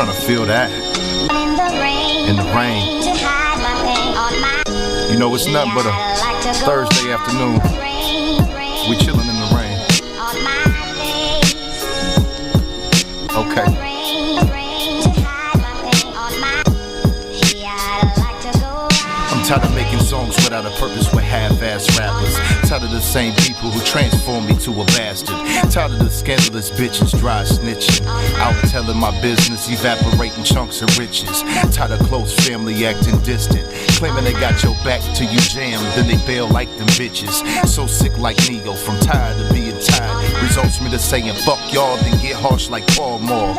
trying to feel that in the rain. You know, it's nothing but a Thursday afternoon. We chillin' in the rain. Okay. I'm tired of making songs without a purpose with half-ass rappers. Tired of the same people who transform me to a bastard. Tired of the scandalous bitches dry snitching, out telling my business, evaporating chunks of riches. Tired of close family acting distant, claiming they got your back till you jam, then they bail like them bitches. So sick like Neo from tired of being tired. Results me to saying fuck y'all, then get harsh like Paul Moore.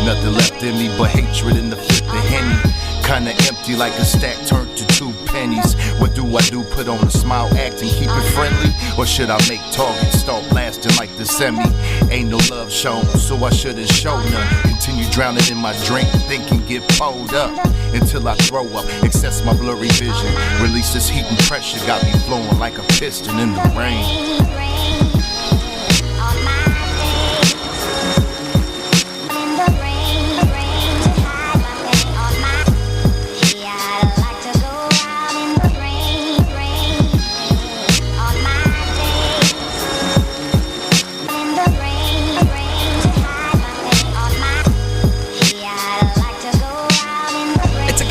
Nothing left in me but hatred in the fifth of Henny. Kinda empty like a stack turned to 2 pennies. What do I do? Put on a smile, act and keep it friendly? Or should I make targets start blasting like the semi? Ain't no love shown, so I shouldn't show none. Continue drowning in my drink, thinking get pulled up until I throw up, access my blurry vision. Release this heat and pressure, got me flowing like a piston in the rain.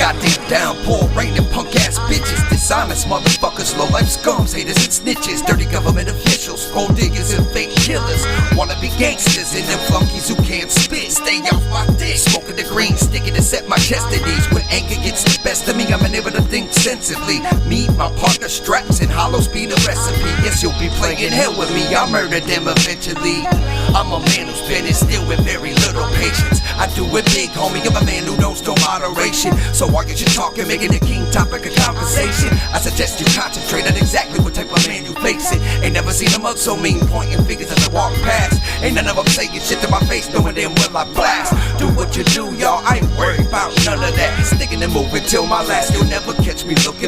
Goddamn downpour, raining punk ass bitches, dishonest motherfuckers, low life scums, haters and snitches, dirty government officials, gold diggers and fake killers, wanna be gangsters and them flunkies who can't spit. Stay off my dick, smoking the green, sticking to set my chest at ease. When anger gets the best of me, I'm unable to think sensibly. Me, my partner, straps and hollows be the recipe. Yes, you'll be playing hell with me, I'll murder them eventually. I'm a man who's been instilled with very little patience. I do it big, homie, I'm a man who knows no moderation. So while you're talking, making the king topic of conversation, I suggest you concentrate on exactly what type of man you facing. Ain't never seen a mug so mean, pointing fingers as I walk past. Ain't none of them saying shit to my face, knowing damn well I blast. Do what you do, y'all, I ain't worried about none of that. Sticking and moving till my last, you'll never catch me looking